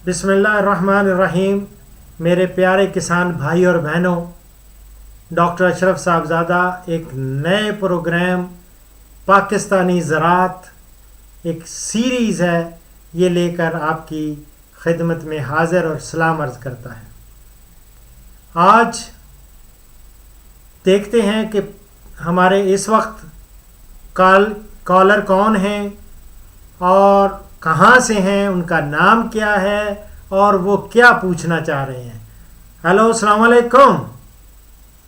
بسم اللہ الرحمن الرحیم. میرے پیارے کسان بھائی اور بہنوں، ڈاکٹر اشرف صاحبزادہ ایک نئے پروگرام پاکستانی زراعت ایک سیریز ہے یہ لے کر آپ کی خدمت میں حاضر اور سلام عرض کرتا ہے. آج دیکھتے ہیں کہ ہمارے اس وقت کالر کون ہیں اور کہاں سے ہیں، ان کا نام کیا ہے اور وہ کیا پوچھنا چاہ رہے ہیں. ہیلو، السلام علیکم.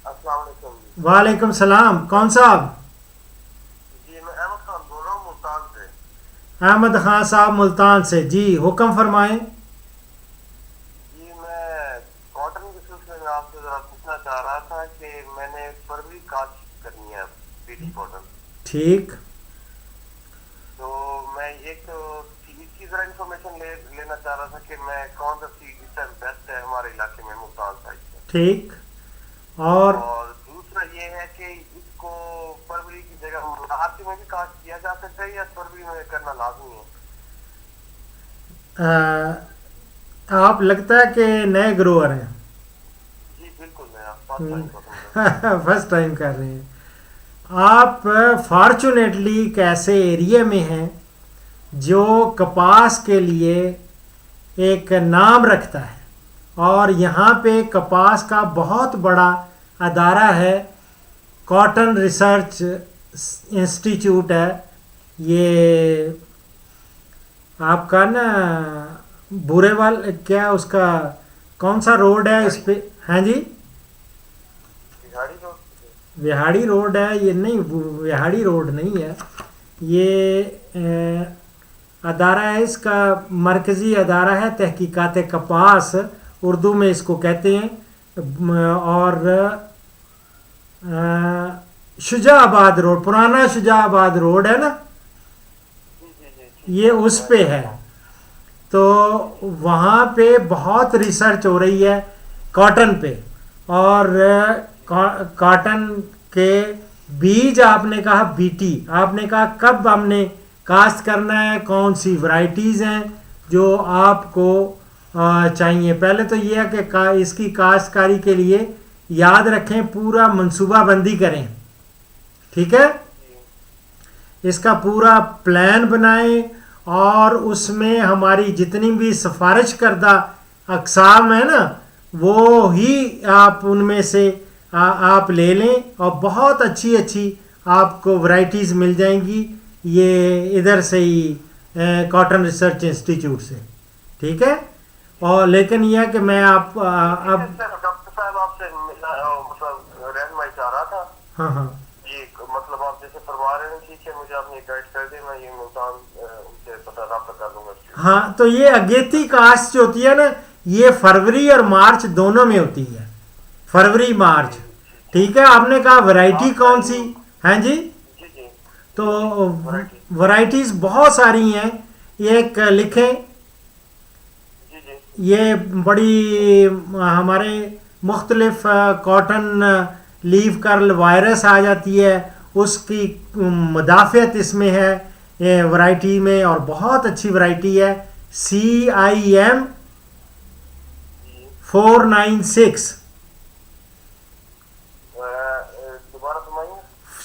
السلام علیکم. وعلیکم السلام. کون صاحب؟ جی میں احمد خان بول رہا ہوں ملتان سے. احمد خان صاحب ملتان سے. جی حکم فرمائیں. جی میں کاٹن کے سلسلے میں آپ سے ذرا پوچھنا چاہ رہا تھا کہ میں نے فروری کاشت کرنی ہے بیٹی کاٹن. ٹھیک. تو میں ایک اس کی ذرا انفارمیشن لینا چاہ رہا تھا کہ میں کون سا سیڈ اس ٹائم بیسٹ ہے ہمارے علاقے میں ملتان سائڈ سے. ٹھیک. اور دوسرا یہ ہے کہ اس کو فروری کی جگہ مارچ میں بھی کاشت کیا جا سکتا ہے یا فروری میں کرنا لازمی ہے؟ آپ لگتا ہے کہ نئے گروور ہیں. جی بالکل میں فرسٹ ٹائم کر رہے ہیں. آپ فارچونیٹلی ایک ایسے ایریے میں ہیں جو کپاس کے لیے ایک نام رکھتا ہے، اور یہاں پہ کپاس کا بہت بڑا ادارہ ہے، کاٹن ریسرچ انسٹیٹیوٹ ہے. یہ آپ کا نا بورے وال کیا اس کا کون سا روڈ ہے اس پہ؟ ہاں جی، وہاڑی روڈ ہے. یہ نہیں، وہاڑی روڈ نہیں ہے. یہ ادارہ ہے، اس کا مرکزی ادارہ ہے تحقیقات کپاس، اردو میں اس کو کہتے ہیں. اور شجاع آباد روڈ، پرانا شجاع آباد روڈ ہے نا، یہ اس پہ ہے. تو وہاں پہ بہت ریسرچ ہو رہی ہے کاٹن پہ. اور کاٹن کے بیج آپ نے کہا بیٹی، آپ نے کہا کب ہم نے کاشت کرنا ہے، کون سی ورائٹیز ہیں جو آپ کو چاہیے. پہلے تو یہ ہے کہ اس کی کاشتکاری کے لیے یاد رکھیں، پورا منصوبہ بندی کریں. ٹھیک ہے، اس کا پورا پلان بنائیں اور اس میں ہماری جتنی بھی سفارش کردہ اقسام ہیں نا وہ ہی آپ ان میں سے آپ لے لیں، اور بہت اچھی اچھی آپ کو ورائٹیز مل جائیں گی یہ ادھر سے ہی کاٹن ریسرچ انسٹیٹیوٹ سے. ٹھیک ہے. اور لیکن یہ ہے کہ میں آپ اب ڈاکٹر صاحب آپ سے مطلب رہنمائی چاہ رہا تھا. ہاں ہاں جی مطلب آپ جیسے فرما رہے ہیں، ٹھیک ہے، مجھے آپ نے گائڈ کر دیں، میں یہ ملتان ان سے پتہ رابطہ کر لوں گا. ہاں. تو یہ اگیتی کاشت جو ہوتی ہے نا، یہ فروری اور مارچ دونوں میں ہوتی ہے. فروری مارچ. ٹھیک ہے. آپ نے کہا ورائٹی کون سی؟ ہاں جی. تو ورائٹیز بہت ساری ہیں. ایک لکھیں، یہ بڑی ہمارے مختلف کاٹن لیف کرل وائرس آ جاتی ہے، اس کی مدافعت اس میں ہے ورائٹی میں، اور بہت اچھی ورائٹی ہے CIM 496.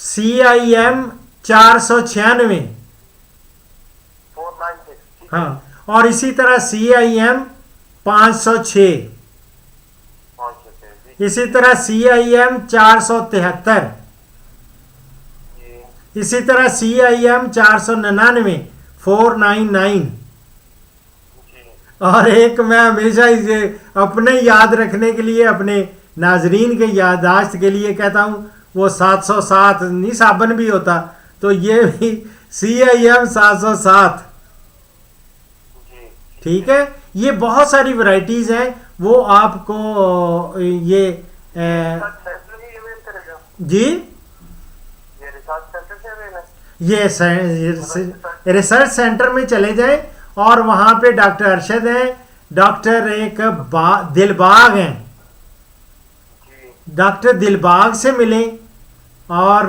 CIM 496. ہاں. اور اسی طرح CIM 506. اسی طرح CIM 473. اسی طرح CIM 499 499. اور ایک میں ہمیشہ اسے اپنے یاد رکھنے کے لیے، اپنے ناظرین کے یادداشت کے لیے کہتا ہوں، وہ 707 نہیں صابن بھی ہوتا، تو یہ بھی CIM 707. ٹھیک ہے. یہ بہت ساری ورائٹیز ہیں، وہ آپ کو یہ جی یہ ریسرچ سینٹر میں چلے جائیں، اور وہاں پہ ڈاکٹر ارشد ہیں، ڈاکٹر ایک دلباغ ہیں، ڈاکٹر دلباغ سے ملیں. اور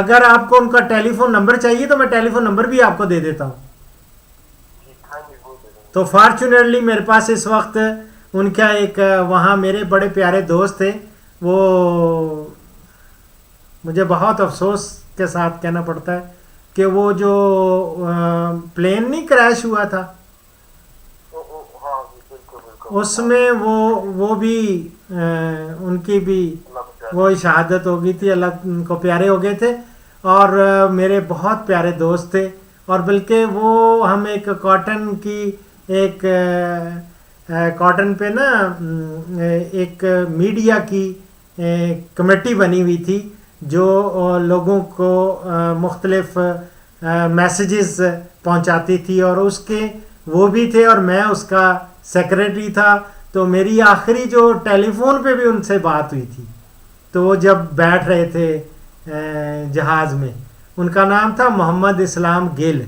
اگر آپ کو ان کا ٹیلی فون نمبر چاہیے تو میں ٹیلی فون نمبر بھی آپ کو دے دیتا ہوں. تو فارچونیٹلی میرے پاس اس وقت ان کا ایک وہاں میرے بڑے پیارے دوست تھے. وہ مجھے بہت افسوس کے ساتھ کہنا پڑتا ہے کہ وہ جو پلین نہیں کریش ہوا تھا ہاں بالکل بالکل. اس میں وہ بھی ان کی بھی وہ شہادت ہو گئی تھی. اللہ ان کو پیارے ہو گئے تھے اور میرے بہت پیارے دوست تھے. اور بلکہ وہ ہم ایک کاٹن کی ایک کاٹن پہ نا ایک میڈیا کی کمیٹی بنی ہوئی تھی جو لوگوں کو مختلف میسیجز پہنچاتی تھی اور اس کے وہ بھی تھے اور میں اس کا سیکریٹری تھا. تو میری آخری جو ٹیلی فون پہ بھی ان سے بات ہوئی تھی تو وہ جب بیٹھ رہے تھے جہاز میں. ان کا نام تھا محمد اسلام گل.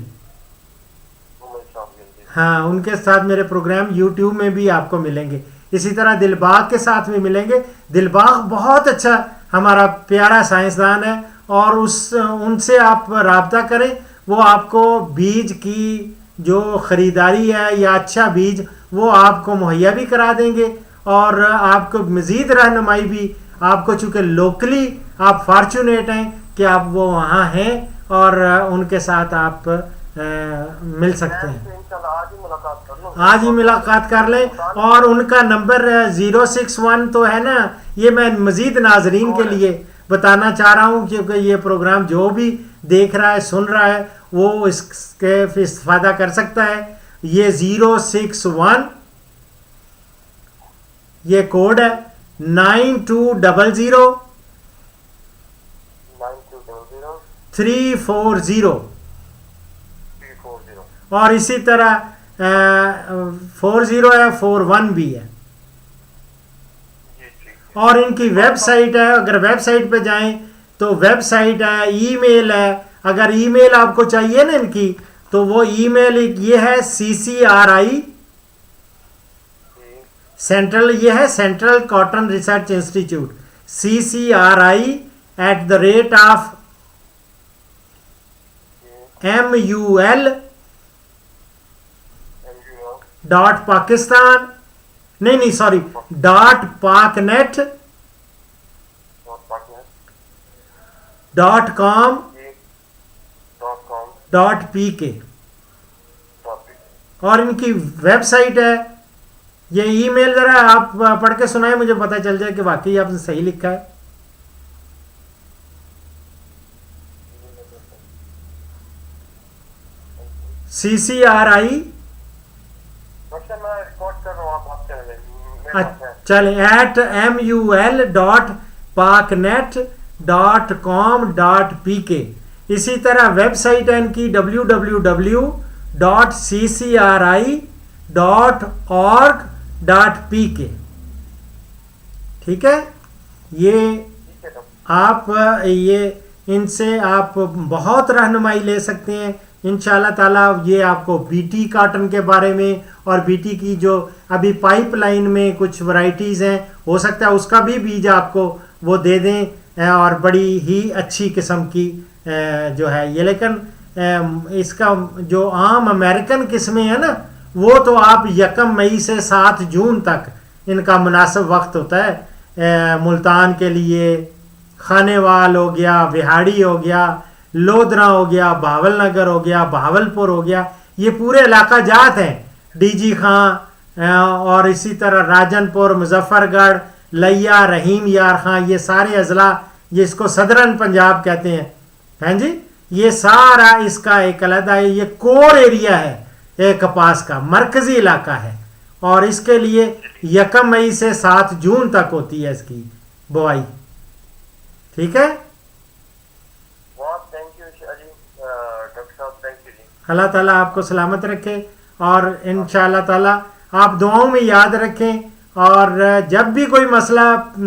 ہاں ان کے ساتھ میرے پروگرام یوٹیوب میں بھی آپ کو ملیں گے. اسی طرح دلباغ کے ساتھ بھی ملیں گے. دلباغ بہت اچھا ہمارا پیارا سائنسدان ہے اور ان سے آپ رابطہ کریں. وہ آپ کو بیج کی جو خریداری ہے یا اچھا بیج وہ آپ کو مہیا بھی کرا دیں گے اور آپ کو مزید رہنمائی بھی. آپ کو چونکہ لوکلی آپ فارچونیٹ ہیں کہ آپ وہ وہاں ہیں اور ان کے ساتھ آپ مل سکتے ہیں. آج ہی ملاقات کر لیں. اور ان کا نمبر 061 تو ہے نا. یہ میں مزید ناظرین کے لیے بتانا چاہ رہا ہوں کیونکہ یہ پروگرام جو بھی دیکھ رہا ہے سن رہا ہے وہ اس کے استفادہ کر سکتا ہے. یہ 061 یہ کوڈ ہے 9200 340 اور اسی طرح 40 ہے 41 بھی ہے. اور ان کی ویب سائٹ ہے. اگر ویب سائٹ پہ جائیں تو ویب سائٹ ہے, ای میل ہے. اگر ای میل آپ کو چاہیے نا ان کی تو وہ ای میل یہ ہے CCRI سینٹرل, یہ ہے central cotton research institute CCRI @MUL.Pakistan نہیں سوری .paknet.com.pk اور ان کی ویب سائٹ ہے. یہ ای میل ذرا آپ پڑھ کے سنائیں, مجھے پتہ چل جائے کہ واقعی آپ نے صحیح لکھا ہے. CCRI چلیں @MUL.paknet.com.pk. اسی طرح ویب سائٹ ہے ان کی www.ccri.org.pk. ٹھیک ہے. یہ آپ یہ ان سے آپ بہت رہنمائی لے سکتے ہیں انشاءاللہ تعالیٰ. یہ آپ کو BT کاٹن کے بارے میں اور BT کی جو ابھی پائپ لائن میں کچھ ورائٹیز ہیں ہو سکتا ہے اس کا بھی بیج آپ کو وہ دے دیں اور بڑی ہی اچھی قسم کی جو ہے یہ. لیکن اس کا جو عام امریکن قسمیں ہیں نا وہ تو آپ 1 مئی سے 7 جون تک ان کا مناسب وقت ہوتا ہے. ملتان کے لیے خانے وال ہو گیا, وہاڑی ہو گیا, لودھرا ہو گیا, بہاول نگر ہو گیا, بہاولپور ہو گیا, یہ پورے علاقہ جات ہیں. DG خان اور اسی طرح راجن پور, مظفر گڑھ, لیا, رحیم یار خان, یہ سارے اضلاع جس کو صدرن پنجاب کہتے ہیں ہیں جی. یہ سارا اس کا ایک علیحدہ ہے. یہ کور ایریا ہے کپاس کا, مرکزی علاقہ ہے اور اس کے لیے 1 مئی سے 7 جون تک ہوتی ہے اس کی بوائی. ٹھیک ہے. اللہ تعالیٰ آپ کو سلامت رکھے اور انشاءاللہ تعالیٰ آپ دعاؤں میں یاد رکھیں. اور جب بھی کوئی مسئلہ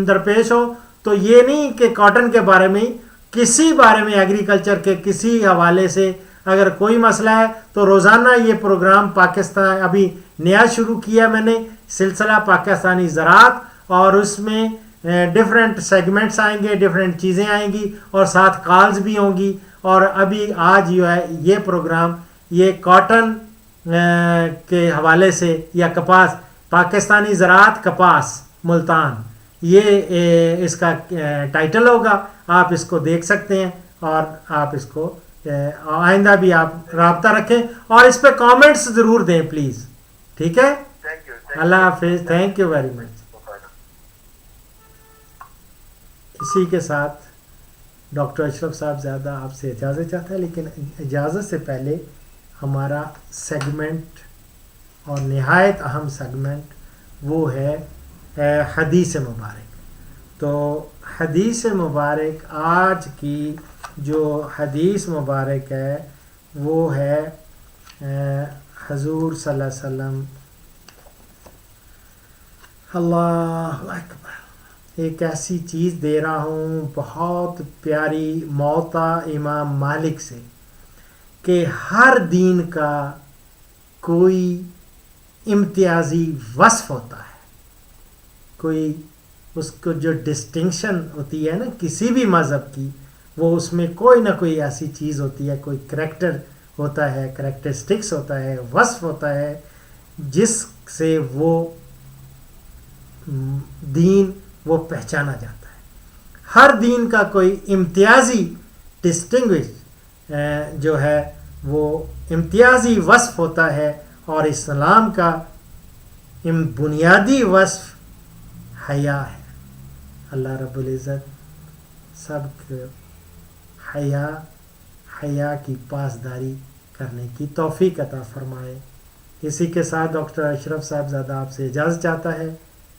درپیش ہو تو یہ نہیں کہ کاٹن کے بارے میں, کسی بارے میں ایگریکلچر کے کسی حوالے سے اگر کوئی مسئلہ ہے تو روزانہ یہ پروگرام پاکستان ابھی نیا شروع کیا میں نے سلسلہ پاکستانی زراعت, اور اس میں ڈفرینٹ سیگمنٹس آئیں گے, ڈفرینٹ چیزیں آئیں گی اور ساتھ کالز بھی ہوں گی. اور ابھی آج جو ہے یہ پروگرام یہ کاٹن کے حوالے سے یا کپاس، پاکستانی زراعت کپاس ملتان، یہ اس کا ٹائٹل ہوگا. آپ اس کو دیکھ سکتے ہیں اور آپ اس کو آئندہ بھی آپ رابطہ رکھیں اور اس پہ کامنٹس ضرور دیں پلیز. ٹھیک ہے، تھینک یو. اللہ حافظ، تھینک یو ویری مچ. اسی کے ساتھ ڈاکٹر اشرف صاحب زیادہ آپ سے اجازت چاہتا ہے، لیکن اجازت سے پہلے ہمارا سیگمنٹ اور نہایت اہم سیگمنٹ وہ ہے حدیث مبارک. تو حدیث مبارک آج کی جو حدیث مبارک ہے وہ ہے حضور صلی اللہ علیہ وسلم، اللہ اکبر، ایک ایسی چیز دے رہا ہوں بہت پیاری موطا امام مالک سے کہ ہر دین کا کوئی امتیازی وصف ہوتا ہے، کوئی اس کو جو ڈسٹنکشن ہوتی ہے نا کسی بھی مذہب کی، وہ اس میں کوئی نہ کوئی ایسی چیز ہوتی ہے، کوئی کریکٹر ہوتا ہے، کریکٹرسٹکس ہوتا ہے، وصف ہوتا ہے جس سے وہ دین وہ پہچانا جاتا ہے. ہر دین کا کوئی امتیازی ڈسٹنگوش جو ہے وہ امتیازی وصف ہوتا ہے، اور اسلام کا بنیادی وصف حیا ہے. اللہ رب العزت سب کو حیا کی پاسداری کرنے کی توفیق عطا فرمائے. اسی کے ساتھ ڈاکٹر اشرف صاحب زادہ آپ سے اجازت چاہتا ہے.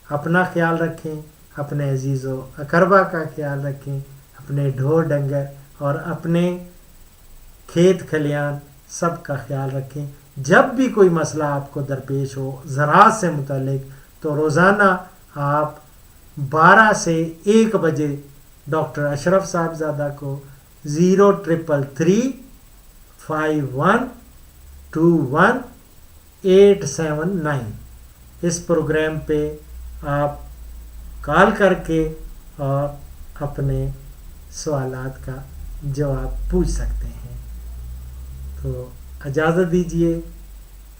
اپنا خیال رکھیں، اپنے عزیز و اقربا کا خیال رکھیں، اپنے ڈھور ڈنگر اور اپنے کھیت کھلیان سب کا خیال رکھیں. جب بھی کوئی مسئلہ آپ کو درپیش ہو زراعت سے متعلق تو روزانہ آپ 12 سے 1 بجے ڈاکٹر اشرف صاحب زادہ کو 03335121 اس پروگرام پہ آپ کال کر کے اور اپنے سوالات کا جواب پوچھ سکتے ہیں. تو اجازت دیجیے،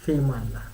فی امان اللہ.